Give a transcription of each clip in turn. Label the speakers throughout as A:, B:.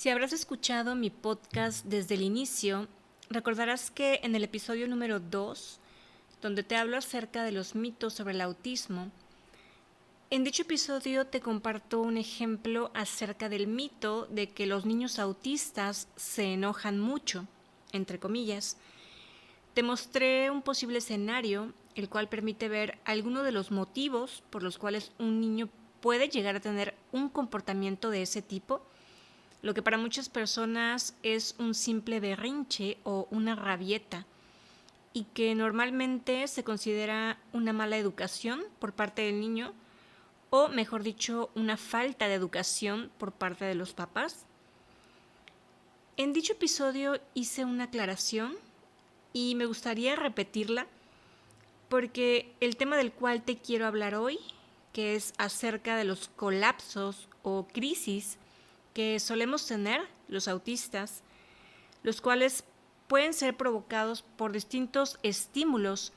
A: Si habrás escuchado mi podcast desde el inicio, recordarás que en el episodio número 2, donde te hablo acerca de los mitos sobre el autismo, en dicho episodio te comparto un ejemplo acerca del mito de que los niños autistas se enojan mucho, entre comillas. Te mostré un posible escenario, el cual permite ver algunos de los motivos por los cuales un niño puede llegar a tener un comportamiento de ese tipo, lo que para muchas personas es un simple berrinche o una rabieta, y que normalmente se considera una mala educación por parte del niño, o mejor dicho, una falta de educación por parte de los papás. En dicho episodio hice una aclaración y me gustaría repetirla porque el tema del cual te quiero hablar hoy, que es acerca de los colapsos o crisis que solemos tener los autistas, los cuales pueden ser provocados por distintos estímulos,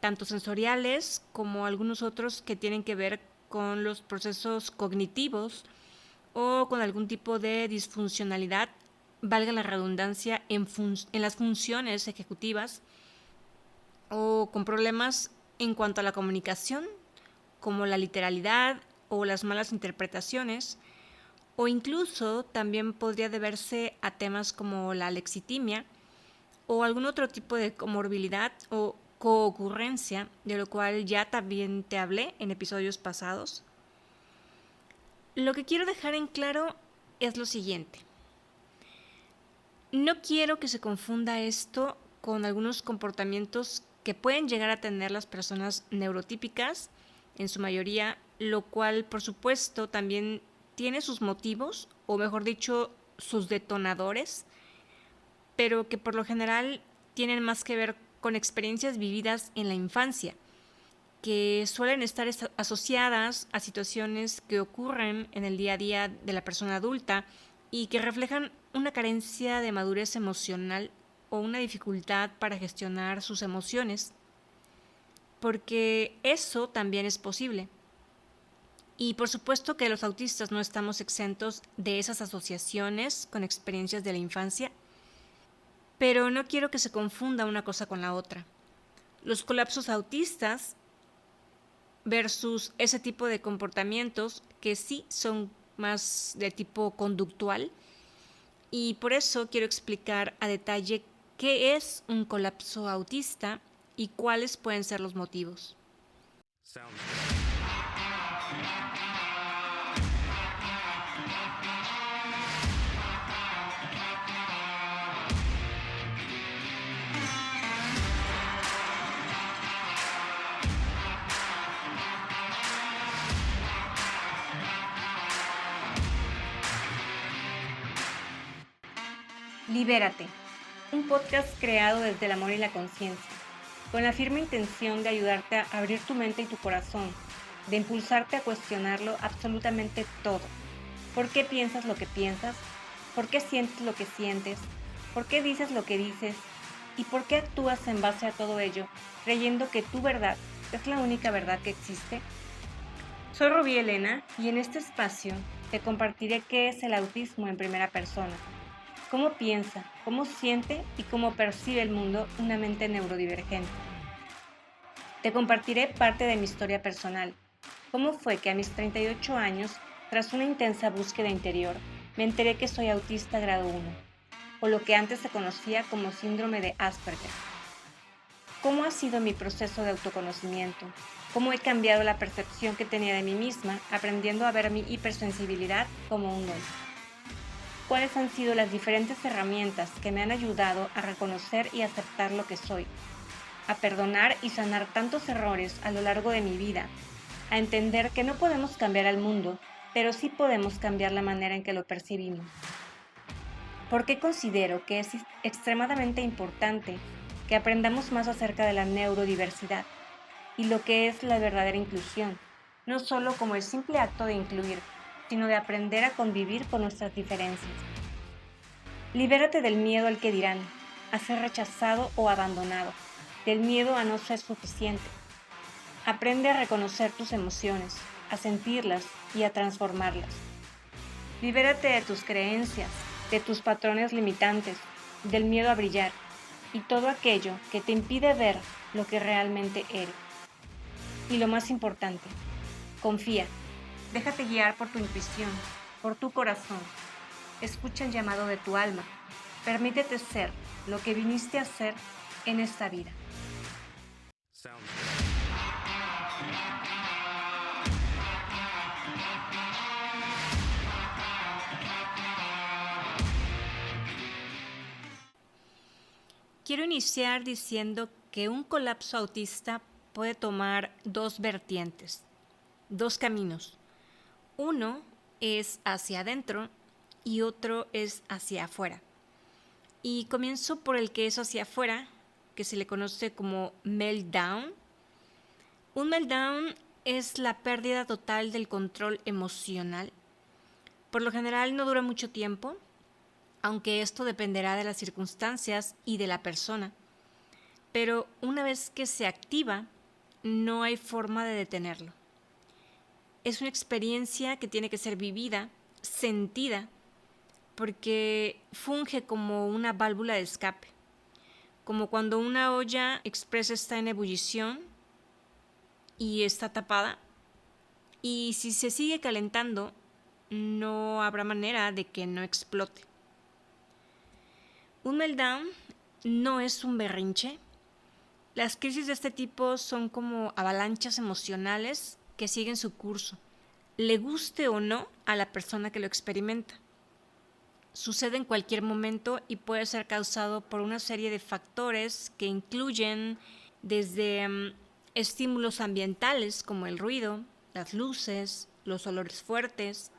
A: tanto sensoriales como algunos otros que tienen que ver con los procesos cognitivos o con algún tipo de disfuncionalidad, valga la redundancia, en las funciones ejecutivas, o con problemas en cuanto a la comunicación, como la literalidad o las malas interpretaciones, o incluso también podría deberse a temas como la alexitimia o algún otro tipo de comorbilidad o coocurrencia, de lo cual ya también te hablé en episodios pasados. Lo que quiero dejar en claro es lo siguiente. No quiero que se confunda esto con algunos comportamientos que pueden llegar a tener las personas neurotípicas, en su mayoría, lo cual, por supuesto, también tiene sus motivos, o mejor dicho, sus detonadores, pero que por lo general tienen más que ver con experiencias vividas en la infancia, que suelen estar asociadas a situaciones que ocurren en el día a día de la persona adulta y que reflejan una carencia de madurez emocional o una dificultad para gestionar sus emociones, porque eso también es posible. Y por supuesto que los autistas no estamos exentos de esas asociaciones con experiencias de la infancia, pero no quiero que se confunda una cosa con la otra. Los colapsos autistas versus ese tipo de comportamientos que sí son más de tipo conductual, y por eso quiero explicar a detalle qué es un colapso autista y cuáles pueden ser los motivos. Libérate, un podcast creado desde el amor y la conciencia, con la firme intención de ayudarte a abrir tu mente y tu corazón, de impulsarte a cuestionarlo absolutamente todo. ¿Por qué piensas lo que piensas? ¿Por qué sientes lo que sientes? ¿Por qué dices lo que dices? ¿Y por qué actúas en base a todo ello, creyendo que tu verdad es la única verdad que existe? Soy Rubí Elena y en este espacio te compartiré qué es el autismo en primera persona, cómo piensa, cómo siente y cómo percibe el mundo una mente neurodivergente. Te compartiré parte de mi historia personal, cómo fue que a mis 38 años, tras una intensa búsqueda interior, me enteré que soy autista grado 1, o lo que antes se conocía como síndrome de Asperger. ¿Cómo ha sido mi proceso de autoconocimiento? ¿Cómo he cambiado la percepción que tenía de mí misma, aprendiendo a ver mi hipersensibilidad como un don? ¿Cuáles han sido las diferentes herramientas que me han ayudado a reconocer y aceptar lo que soy, a perdonar y sanar tantos errores a lo largo de mi vida, a entender que no podemos cambiar al mundo, pero sí podemos cambiar la manera en que lo percibimos? ¿Por qué considero que es extremadamente importante que aprendamos más acerca de la neurodiversidad y lo que es la verdadera inclusión, no solo como el simple acto de incluir, sino de aprender a convivir con nuestras diferencias? Libérate del miedo al que dirán, a ser rechazado o abandonado, del miedo a no ser suficiente. Aprende a reconocer tus emociones, a sentirlas y a transformarlas. Libérate de tus creencias, de tus patrones limitantes, del miedo a brillar y todo aquello que te impide ver lo que realmente eres. Y lo más importante, confía, déjate guiar por tu intuición, por tu corazón. Escucha el llamado de tu alma. Permítete ser lo que viniste a ser en esta vida. Quiero iniciar diciendo que un colapso autista puede tomar dos vertientes, dos caminos. Uno es hacia adentro y otro es hacia afuera. Y comienzo por el que es hacia afuera, que se le conoce como meltdown. Un meltdown es la pérdida total del control emocional. Por lo general no dura mucho tiempo, aunque esto dependerá de las circunstancias y de la persona. Pero una vez que se activa, no hay forma de detenerlo. Es una experiencia que tiene que ser vivida, sentida, porque funge como una válvula de escape. Como cuando una olla express está en ebullición y está tapada, y si se sigue calentando, no habrá manera de que no explote. Un meltdown no es un berrinche. Las crisis de este tipo son como avalanchas emocionales que siguen su curso, le guste o no a la persona que lo experimenta. Sucede en cualquier momento y puede ser causado por una serie de factores que incluyen desde estímulos ambientales como el ruido, las luces, los olores fuertes,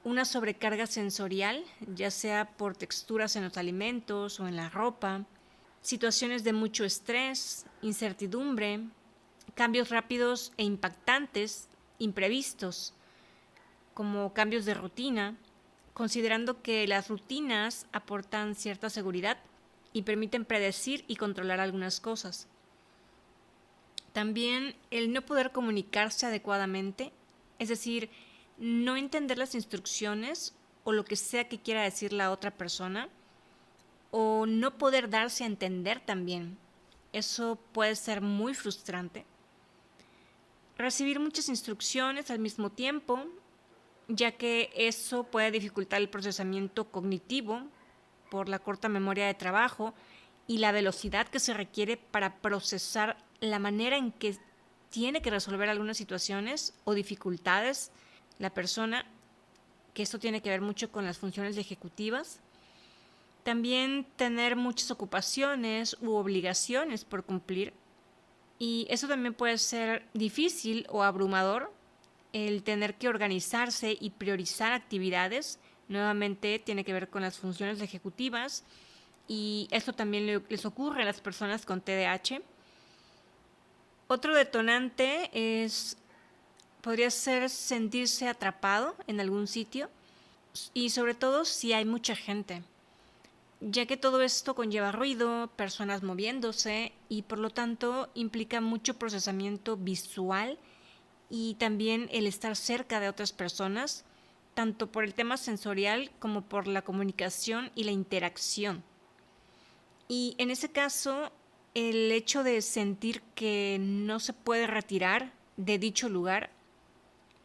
A: una sobrecarga sensorial, ya sea por texturas en los alimentos o en la ropa, situaciones de mucho estrés, incertidumbre, cambios rápidos e impactantes, imprevistos, como cambios de rutina, considerando que las rutinas aportan cierta seguridad y permiten predecir y controlar algunas cosas. También el no poder comunicarse adecuadamente, es decir, no entender las instrucciones o lo que sea que quiera decir la otra persona, o no poder darse a entender también. Eso puede ser muy frustrante. Recibir muchas instrucciones al mismo tiempo, ya que eso puede dificultar el procesamiento cognitivo por la corta memoria de trabajo y la velocidad que se requiere para procesar la manera en que tiene que resolver algunas situaciones o dificultades la persona, que esto tiene que ver mucho con las funciones ejecutivas. También tener muchas ocupaciones u obligaciones por cumplir. Y eso también puede ser difícil o abrumador, el tener que organizarse y priorizar actividades. Nuevamente tiene que ver con las funciones ejecutivas y esto también les ocurre a las personas con TDAH. Otro detonante podría ser sentirse atrapado en algún sitio y sobre todo si hay mucha gente, ya que todo esto conlleva ruido, personas moviéndose y por lo tanto implica mucho procesamiento visual y también el estar cerca de otras personas, tanto por el tema sensorial como por la comunicación y la interacción. Y en ese caso, el hecho de sentir que no se puede retirar de dicho lugar,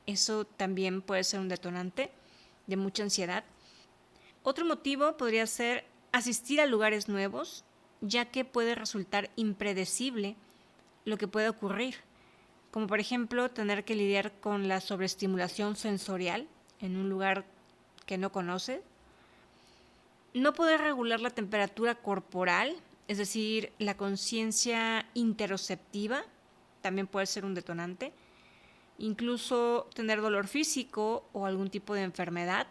A: eso también puede ser un detonante de mucha ansiedad. Otro motivo podría ser asistir a lugares nuevos, ya que puede resultar impredecible lo que puede ocurrir, como por ejemplo tener que lidiar con la sobreestimulación sensorial en un lugar que no conoce, no poder regular la temperatura corporal, es decir, la conciencia interoceptiva, también puede ser un detonante, incluso tener dolor físico o algún tipo de enfermedad.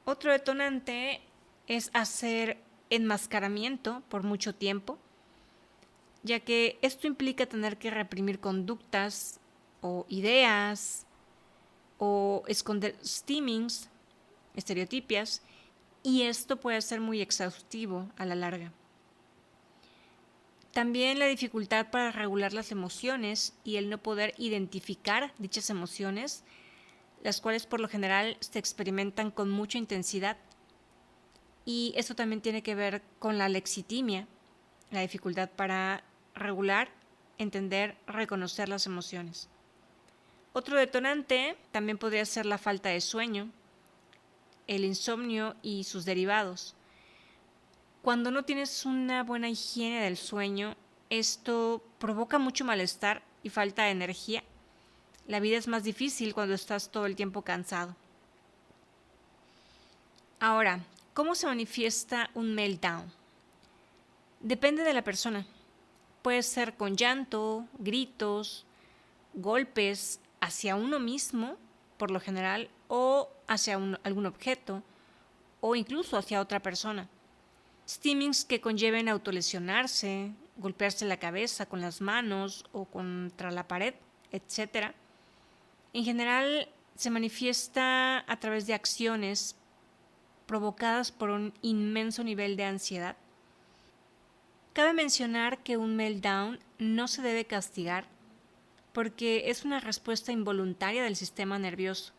A: Otro detonante es hacer enmascaramiento por mucho tiempo, ya que esto implica tener que reprimir conductas o ideas o esconder stimmings, estereotipias, y esto puede ser muy exhaustivo a la larga. También la dificultad para regular las emociones y el no poder identificar dichas emociones, las cuales por lo general se experimentan con mucha intensidad Y esto también tiene que ver con la lexitimia, la dificultad para regular, entender, reconocer las emociones. Otro detonante también podría ser la falta de sueño, el insomnio y sus derivados. Cuando no tienes una buena higiene del sueño, esto provoca mucho malestar y falta de energía. La vida es más difícil cuando estás todo el tiempo cansado. Ahora, ¿cómo se manifiesta un meltdown? Depende de la persona. Puede ser con llanto, gritos, golpes hacia uno mismo, por lo general, o hacia algún objeto, o incluso hacia otra persona. Stimmings que conlleven autolesionarse, golpearse la cabeza con las manos o contra la pared, etc. En general se manifiesta a través de acciones provocadas por un inmenso nivel de ansiedad. Cabe mencionar que un meltdown no se debe castigar porque es una respuesta involuntaria del sistema nervioso.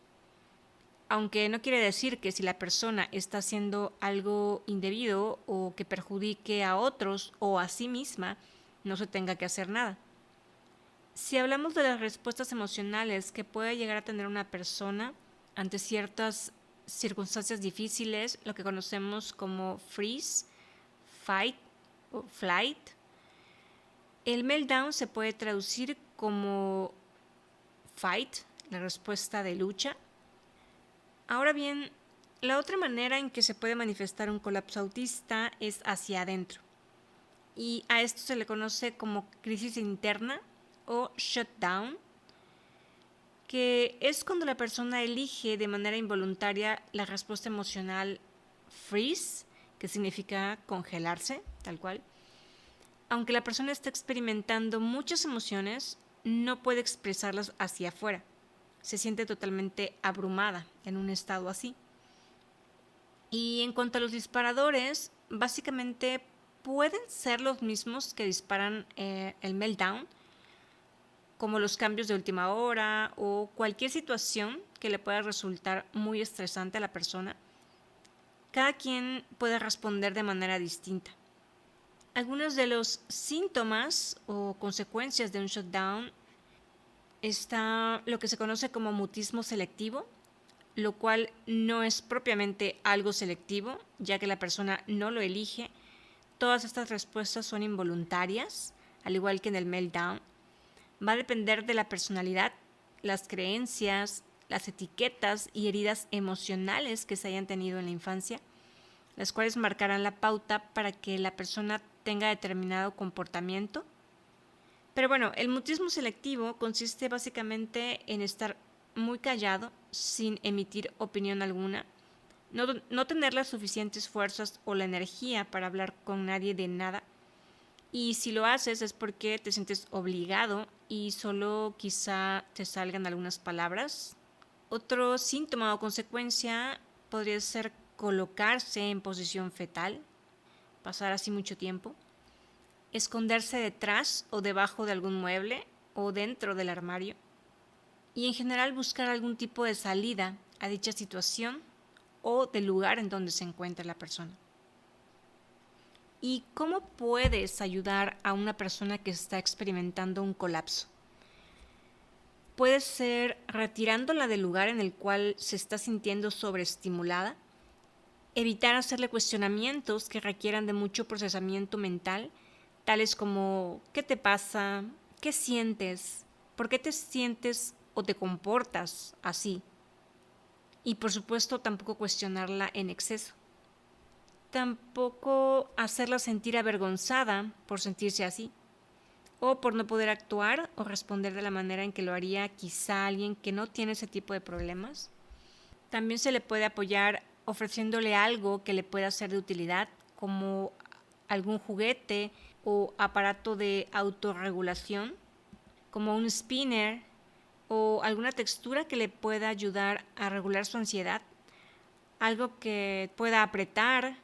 A: Aunque no quiere decir que si la persona está haciendo algo indebido o que perjudique a otros o a sí misma, no se tenga que hacer nada. Si hablamos de las respuestas emocionales que puede llegar a tener una persona ante ciertas circunstancias difíciles, lo que conocemos como freeze, fight o flight, el meltdown se puede traducir como fight, la respuesta de lucha. Ahora bien, la otra manera en que se puede manifestar un colapso autista es hacia adentro. Y a esto se le conoce como crisis interna o shutdown, que es cuando la persona elige de manera involuntaria la respuesta emocional freeze, que significa congelarse, tal cual. Aunque la persona está experimentando muchas emociones, no puede expresarlas hacia afuera. Se siente totalmente abrumada en un estado así. Y en cuanto a los disparadores, básicamente pueden ser los mismos que disparan el meltdown, como los cambios de última hora o cualquier situación que le pueda resultar muy estresante a la persona. Cada quien puede responder de manera distinta. Algunos de los síntomas o consecuencias de un shutdown está lo que se conoce como mutismo selectivo, lo cual no es propiamente algo selectivo, ya que la persona no lo elige. Todas estas respuestas son involuntarias, al igual que en el meltdown. Va a depender de la personalidad, las creencias, las etiquetas y heridas emocionales que se hayan tenido en la infancia, las cuales marcarán la pauta para que la persona tenga determinado comportamiento. Pero bueno, el mutismo selectivo consiste básicamente en estar muy callado, sin emitir opinión alguna, no tener las suficientes fuerzas o la energía para hablar con nadie de nada. Y si lo haces es porque te sientes obligado y solo quizá te salgan algunas palabras. Otro síntoma o consecuencia podría ser colocarse en posición fetal, pasar así mucho tiempo, esconderse detrás o debajo de algún mueble o dentro del armario y en general buscar algún tipo de salida a dicha situación o del lugar en donde se encuentra la persona. ¿Y cómo puedes ayudar a una persona que está experimentando un colapso? Puede ser retirándola del lugar en el cual se está sintiendo sobreestimulada, evitar hacerle cuestionamientos que requieran de mucho procesamiento mental, tales como ¿qué te pasa? ¿Qué sientes? ¿Por qué te sientes o te comportas así? Y por supuesto tampoco cuestionarla en exceso. Tampoco hacerla sentir avergonzada por sentirse así, o por no poder actuar o responder de la manera en que lo haría quizá alguien que no tiene ese tipo de problemas. También se le puede apoyar ofreciéndole algo que le pueda ser de utilidad, como algún juguete o aparato de autorregulación, como un spinner o alguna textura que le pueda ayudar a regular su ansiedad, algo que pueda apretar,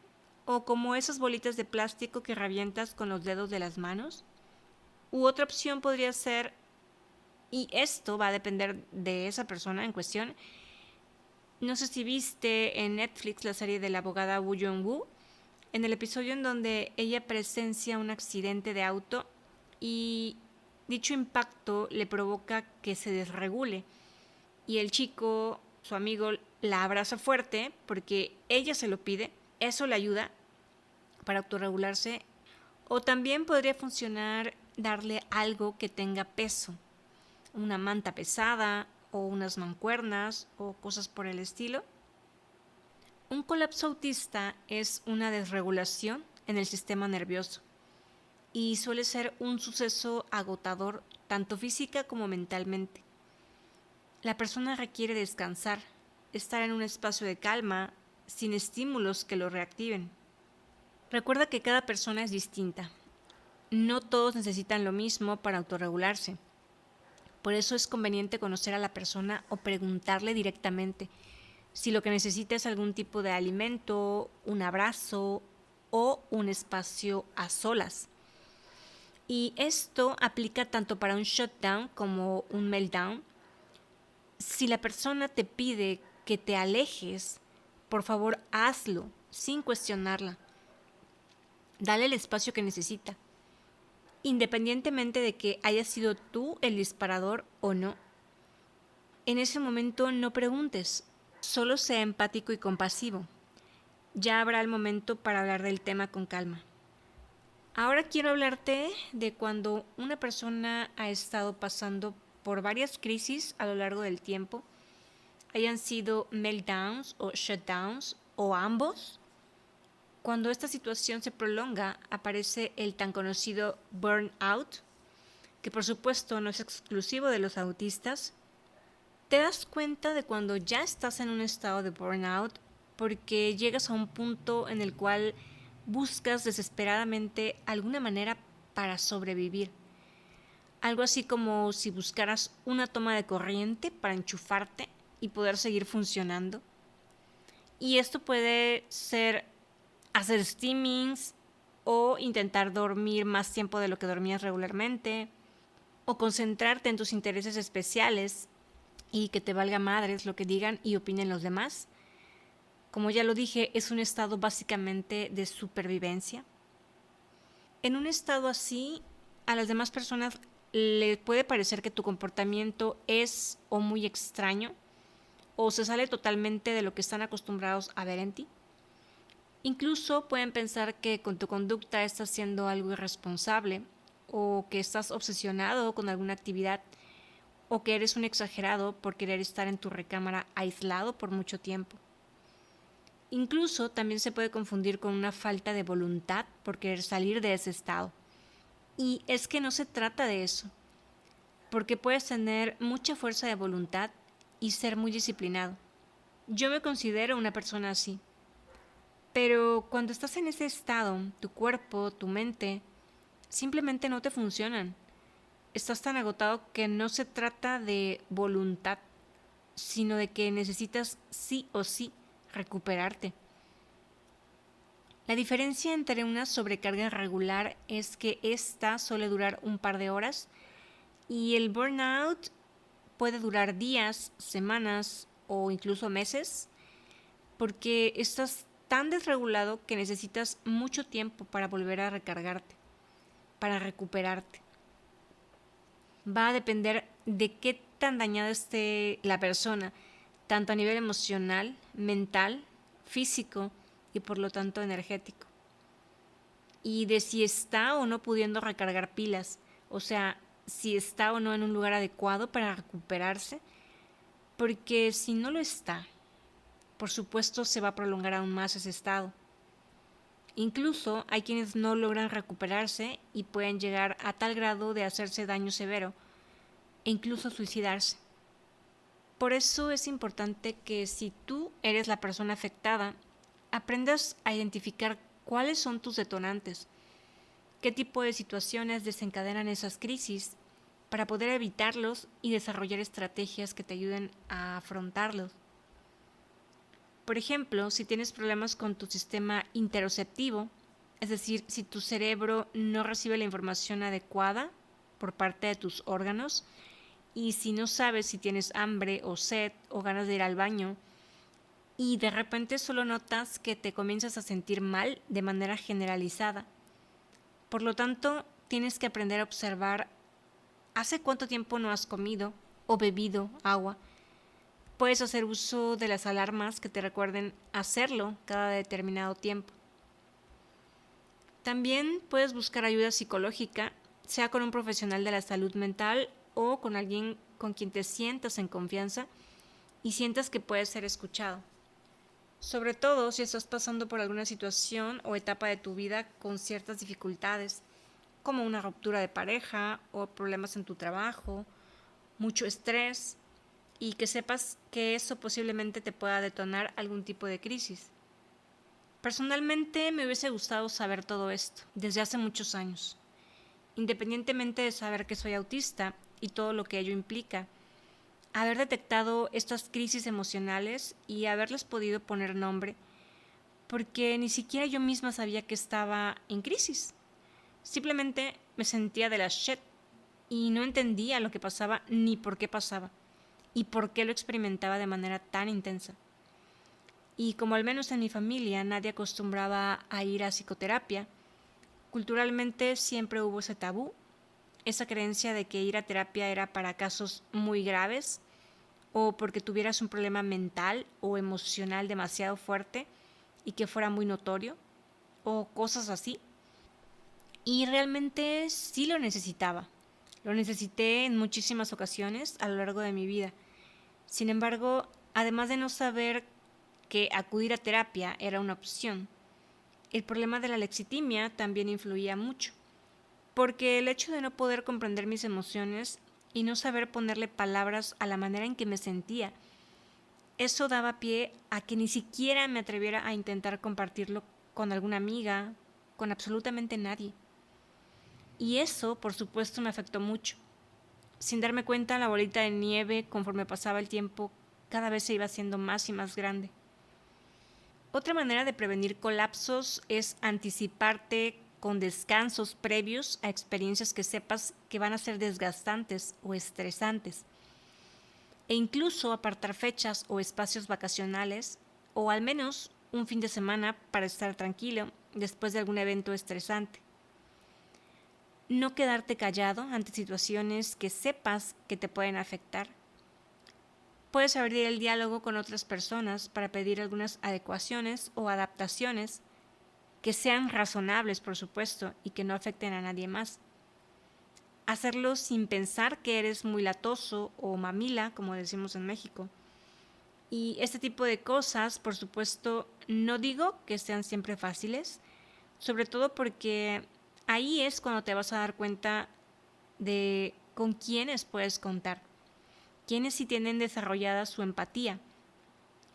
A: o como esas bolitas de plástico que revientas con los dedos de las manos. U otra opción podría ser, y esto va a depender de esa persona en cuestión, no sé si viste en Netflix la serie de la abogada Woo Jung-woo, en el episodio en donde ella presencia un accidente de auto y dicho impacto le provoca que se desregule y el chico, su amigo, la abraza fuerte porque ella se lo pide, eso le ayuda para autorregularse. O también podría funcionar darle algo que tenga peso, una manta pesada o unas mancuernas o cosas por el estilo. Un colapso autista es una desregulación en el sistema nervioso y suele ser un suceso agotador tanto física como mentalmente. La persona requiere descansar, estar en un espacio de calma, sin estímulos que lo reactiven. Recuerda que cada persona es distinta. No todos necesitan lo mismo para autorregularse. Por eso es conveniente conocer a la persona o preguntarle directamente si lo que necesita es algún tipo de alimento, un abrazo o un espacio a solas. Y esto aplica tanto para un shutdown como un meltdown. Si la persona te pide que te alejes, por favor hazlo sin cuestionarla. Dale el espacio que necesita, independientemente de que haya sido tú el disparador o no. En ese momento no preguntes, solo sea empático y compasivo. Ya habrá el momento para hablar del tema con calma. Ahora quiero hablarte de cuando una persona ha estado pasando por varias crisis a lo largo del tiempo, hayan sido meltdowns o shutdowns o ambos. Cuando esta situación se prolonga, aparece el tan conocido burnout, que por supuesto no es exclusivo de los autistas. Te das cuenta de cuando ya estás en un estado de burnout porque llegas a un punto en el cual buscas desesperadamente alguna manera para sobrevivir. Algo así como si buscaras una toma de corriente para enchufarte y poder seguir funcionando. Y esto puede ser hacer steamings o intentar dormir más tiempo de lo que dormías regularmente o concentrarte en tus intereses especiales y que te valga madres lo que digan y opinen los demás. Como ya lo dije, es un estado básicamente de supervivencia. En un estado así, a las demás personas les puede parecer que tu comportamiento es o muy extraño o se sale totalmente de lo que están acostumbrados a ver en ti. Incluso pueden pensar que con tu conducta estás haciendo algo irresponsable o que estás obsesionado con alguna actividad o que eres un exagerado por querer estar en tu recámara aislado por mucho tiempo. Incluso también se puede confundir con una falta de voluntad por querer salir de ese estado. Y es que no se trata de eso, porque puedes tener mucha fuerza de voluntad y ser muy disciplinado. Yo me considero una persona así. Pero cuando estás en ese estado, tu cuerpo, tu mente, simplemente no te funcionan. Estás tan agotado que no se trata de voluntad, sino de que necesitas sí o sí recuperarte. La diferencia entre una sobrecarga regular es que esta suele durar un par de horas y el burnout puede durar días, semanas o incluso meses, porque estás tan desregulado que necesitas mucho tiempo para volver a recargarte, para recuperarte. Va a depender de qué tan dañada esté la persona, tanto a nivel emocional, mental, físico y por lo tanto energético. Y de si está o no pudiendo recargar pilas, o sea, si está o no en un lugar adecuado para recuperarse, porque si no lo está, por supuesto se va a prolongar aún más ese estado. Incluso hay quienes no logran recuperarse y pueden llegar a tal grado de hacerse daño severo e incluso suicidarse. Por eso es importante que si tú eres la persona afectada, aprendas a identificar cuáles son tus detonantes, qué tipo de situaciones desencadenan esas crisis para poder evitarlos y desarrollar estrategias que te ayuden a afrontarlos. Por ejemplo, si tienes problemas con tu sistema interoceptivo, es decir, si tu cerebro no recibe la información adecuada por parte de tus órganos, y si no sabes si tienes hambre o sed o ganas de ir al baño, y de repente solo notas que te comienzas a sentir mal de manera generalizada. Por lo tanto, tienes que aprender a observar hace cuánto tiempo no has comido o bebido agua. Puedes hacer uso de las alarmas que te recuerden hacerlo cada determinado tiempo. También puedes buscar ayuda psicológica, sea con un profesional de la salud mental o con alguien con quien te sientas en confianza y sientas que puedes ser escuchado. Sobre todo si estás pasando por alguna situación o etapa de tu vida con ciertas dificultades, como una ruptura de pareja o problemas en tu trabajo, mucho estrés, y que sepas que eso posiblemente te pueda detonar algún tipo de crisis. Personalmente me hubiese gustado saber todo esto desde hace muchos años. Independientemente de saber que soy autista y todo lo que ello implica, haber detectado estas crisis emocionales y haberles podido poner nombre, porque ni siquiera yo misma sabía que estaba en crisis. Simplemente me sentía de la shit y no entendía lo que pasaba ni por qué pasaba y por qué lo experimentaba de manera tan intensa. Y como al menos en mi familia nadie acostumbraba a ir a psicoterapia, culturalmente siempre hubo ese tabú, esa creencia de que ir a terapia era para casos muy graves o porque tuvieras un problema mental o emocional demasiado fuerte y que fuera muy notorio o cosas así. Y realmente sí lo necesitaba. Lo necesité en muchísimas ocasiones a lo largo de mi vida. Sin embargo, además de no saber que acudir a terapia era una opción, el problema de la lexitimia también influía mucho, porque el hecho de no poder comprender mis emociones y no saber ponerle palabras a la manera en que me sentía, eso daba pie a que ni siquiera me atreviera a intentar compartirlo con alguna amiga, con absolutamente nadie. Y eso, por supuesto, me afectó mucho. Sin darme cuenta, la bolita de nieve, conforme pasaba el tiempo, cada vez se iba haciendo más y más grande. Otra manera de prevenir colapsos es anticiparte con descansos previos a experiencias que sepas que van a ser desgastantes o estresantes. E incluso apartar fechas o espacios vacacionales, o al menos un fin de semana para estar tranquilo después de algún evento estresante. No quedarte callado ante situaciones que sepas que te pueden afectar. Puedes abrir el diálogo con otras personas para pedir algunas adecuaciones o adaptaciones que sean razonables, por supuesto, y que no afecten a nadie más. Hacerlo sin pensar que eres muy latoso o mamila, como decimos en México. Y este tipo de cosas, por supuesto, no digo que sean siempre fáciles, sobre todo porque ahí es cuando te vas a dar cuenta de con quiénes puedes contar, quiénes sí tienen desarrollada su empatía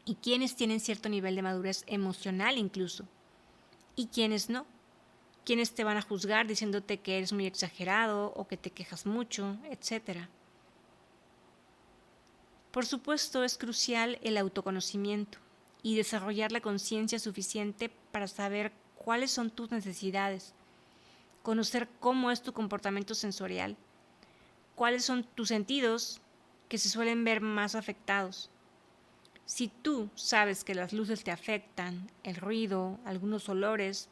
A: y quiénes tienen cierto nivel de madurez emocional incluso, y quiénes no, quiénes te van a juzgar diciéndote que eres muy exagerado o que te quejas mucho, etc. Por supuesto, es crucial el autoconocimiento y desarrollar la conciencia suficiente para saber cuáles son tus necesidades, conocer cómo es tu comportamiento sensorial, cuáles son tus sentidos que se suelen ver más afectados. Si tú sabes que las luces te afectan, el ruido, algunos olores,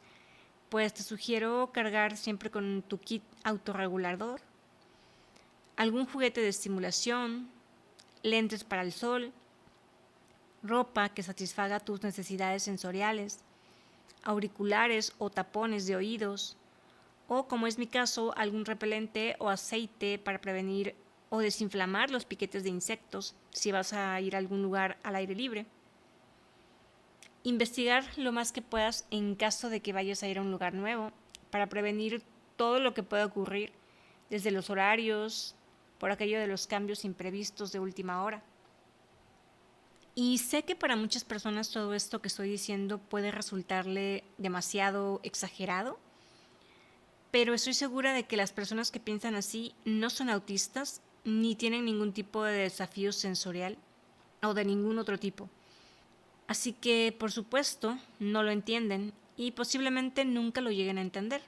A: pues te sugiero cargar siempre con tu kit autorregulador, algún juguete de estimulación, lentes para el sol, ropa que satisfaga tus necesidades sensoriales, auriculares o tapones de oídos, o como es mi caso, algún repelente o aceite para prevenir o desinflamar los piquetes de insectos si vas a ir a algún lugar al aire libre. Investigar lo más que puedas en caso de que vayas a ir a un lugar nuevo para prevenir todo lo que pueda ocurrir, desde los horarios, por aquello de los cambios imprevistos de última hora. Y sé que para muchas personas todo esto que estoy diciendo puede resultarle demasiado exagerado, pero estoy segura de que las personas que piensan así no son autistas ni tienen ningún tipo de desafío sensorial o de ningún otro tipo. Así que, por supuesto, no lo entienden y posiblemente nunca lo lleguen a entender.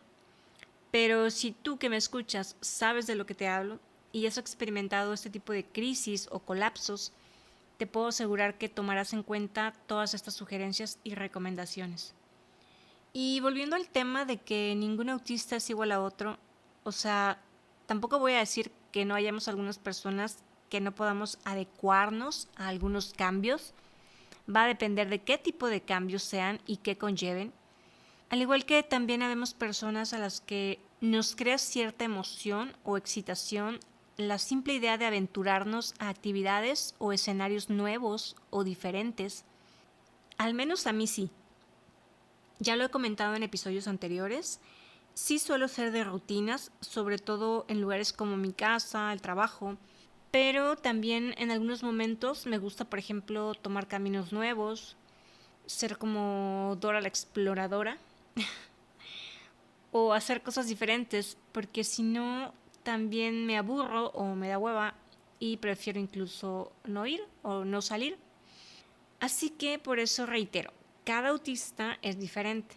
A: Pero si tú que me escuchas sabes de lo que te hablo y has experimentado este tipo de crisis o colapsos, te puedo asegurar que tomarás en cuenta todas estas sugerencias y recomendaciones. Y volviendo al tema de que ningún autista es igual a otro, o sea, tampoco voy a decir que no hayamos algunas personas que no podamos adecuarnos a algunos cambios. Va a depender de qué tipo de cambios sean y qué conlleven. Al igual que también habemos personas a las que nos crea cierta emoción o excitación la simple idea de aventurarnos a actividades o escenarios nuevos o diferentes. Al menos a mí sí. Ya lo he comentado en episodios anteriores. Sí suelo ser de rutinas, sobre todo en lugares como mi casa, el trabajo, pero también en algunos momentos me gusta, por ejemplo, tomar caminos nuevos, ser como Dora la exploradora o hacer cosas diferentes, porque si no también me aburro o me da hueva y prefiero incluso no ir o no salir. Así que por eso reitero, cada autista es diferente.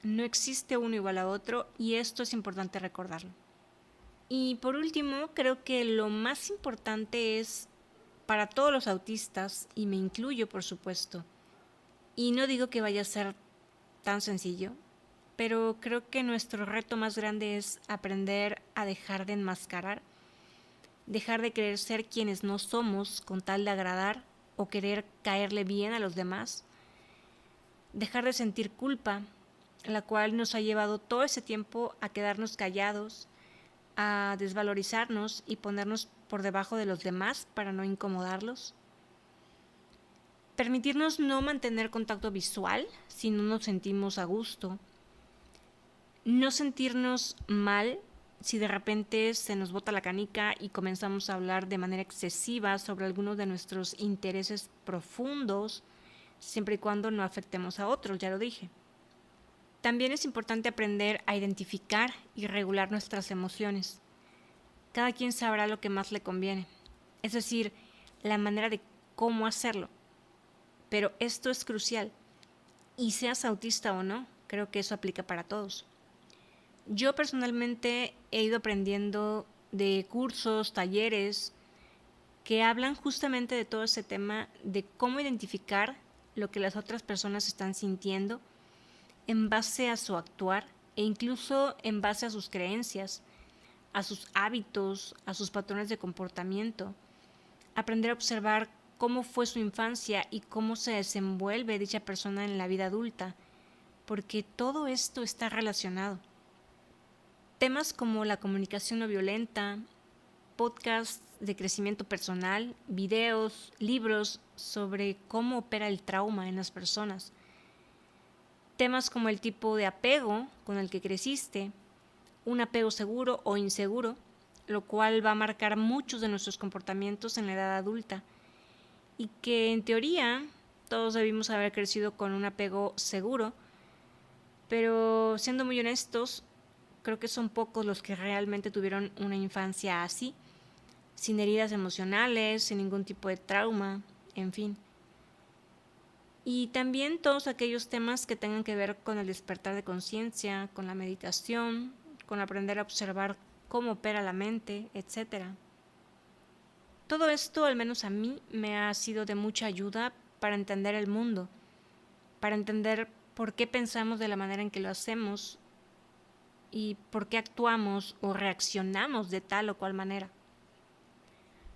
A: No existe uno igual a otro y esto es importante recordarlo. Y por último, creo que lo más importante es para todos los autistas, y me incluyo por supuesto, y no digo que vaya a ser tan sencillo, pero creo que nuestro reto más grande es aprender a dejar de enmascarar, dejar de querer ser quienes no somos con tal de agradar o querer caerle bien a los demás, dejar de sentir culpa, la cual nos ha llevado todo ese tiempo a quedarnos callados, a desvalorizarnos y ponernos por debajo de los demás para no incomodarlos. Permitirnos no mantener contacto visual si no nos sentimos a gusto. No sentirnos mal si de repente se nos bota la canica y comenzamos a hablar de manera excesiva sobre algunos de nuestros intereses profundos, siempre y cuando no afectemos a otros, ya lo dije. También es importante aprender a identificar y regular nuestras emociones. Cada quien sabrá lo que más le conviene, es decir, la manera de cómo hacerlo. Pero esto es crucial, y seas autista o no, creo que eso aplica para todos. Yo personalmente he ido aprendiendo de cursos, talleres, que hablan justamente de todo ese tema de cómo identificar lo que las otras personas están sintiendo en base a su actuar e incluso en base a sus creencias, a sus hábitos, a sus patrones de comportamiento. Aprender a observar cómo fue su infancia y cómo se desenvuelve dicha persona en la vida adulta, porque todo esto está relacionado. Temas como la comunicación no violenta, podcasts de crecimiento personal, videos, libros sobre cómo opera el trauma en las personas. Temas como el tipo de apego con el que creciste, un apego seguro o inseguro, lo cual va a marcar muchos de nuestros comportamientos en la edad adulta y que en teoría todos debimos haber crecido con un apego seguro, pero siendo muy honestos, creo que son pocos los que realmente tuvieron una infancia así, sin heridas emocionales, sin ningún tipo de trauma, en fin. Y también todos aquellos temas que tengan que ver con el despertar de conciencia, con la meditación, con aprender a observar cómo opera la mente, etc. Todo esto, al menos a mí, me ha sido de mucha ayuda para entender el mundo, para entender por qué pensamos de la manera en que lo hacemos y por qué actuamos o reaccionamos de tal o cual manera.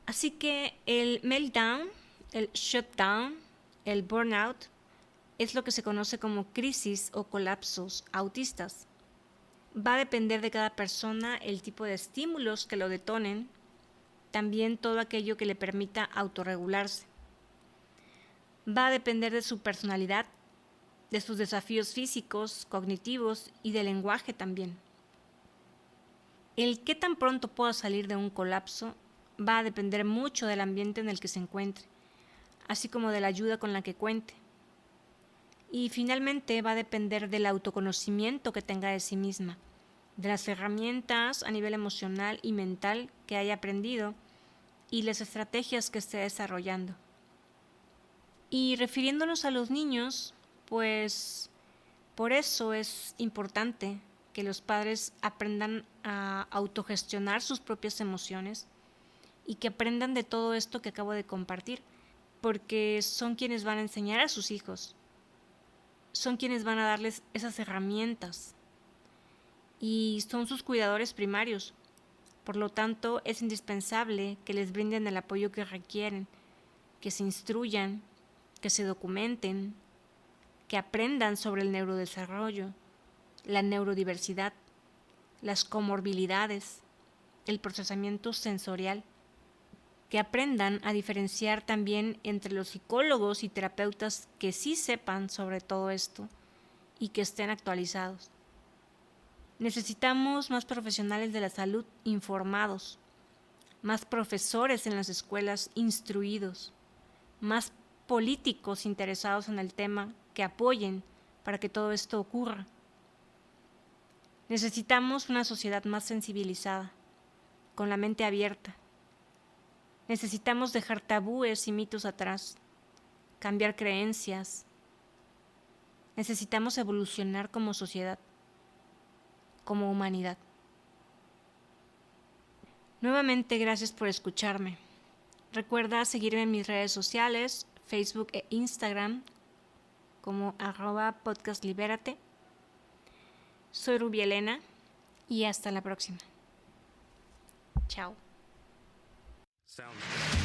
A: Así que el meltdown, el shutdown, el burnout, es lo que se conoce como crisis o colapsos autistas. Va a depender de cada persona el tipo de estímulos que lo detonen, también todo aquello que le permita autorregularse. Va a depender de su personalidad, de sus desafíos físicos, cognitivos y de lenguaje también. El qué tan pronto pueda salir de un colapso va a depender mucho del ambiente en el que se encuentre, así como de la ayuda con la que cuente. Y finalmente va a depender del autoconocimiento que tenga de sí misma, de las herramientas a nivel emocional y mental que haya aprendido y las estrategias que esté desarrollando. Y refiriéndonos a los niños, pues por eso es importante que los padres aprendan a autogestionar sus propias emociones y que aprendan de todo esto que acabo de compartir. porque son quienes van a enseñar a sus hijos, son quienes van a darles esas herramientas y son sus cuidadores primarios. Por lo tanto, es indispensable que les brinden el apoyo que requieren, que se instruyan, que se documenten, que aprendan sobre el neurodesarrollo, la neurodiversidad, las comorbilidades, el procesamiento sensorial, que aprendan a diferenciar también entre los psicólogos y terapeutas que sí sepan sobre todo esto y que estén actualizados. Necesitamos más profesionales de la salud informados, más profesores en las escuelas instruidos, más políticos interesados en el tema que apoyen para que todo esto ocurra. Necesitamos una sociedad más sensibilizada, con la mente abierta. Necesitamos dejar tabúes y mitos atrás, cambiar creencias. Necesitamos evolucionar como sociedad, como humanidad. Nuevamente, gracias por escucharme. Recuerda seguirme en mis redes sociales, Facebook e Instagram, como @podcastlibérate. Soy Rubielena y hasta la próxima. Chao.
B: Sounds good.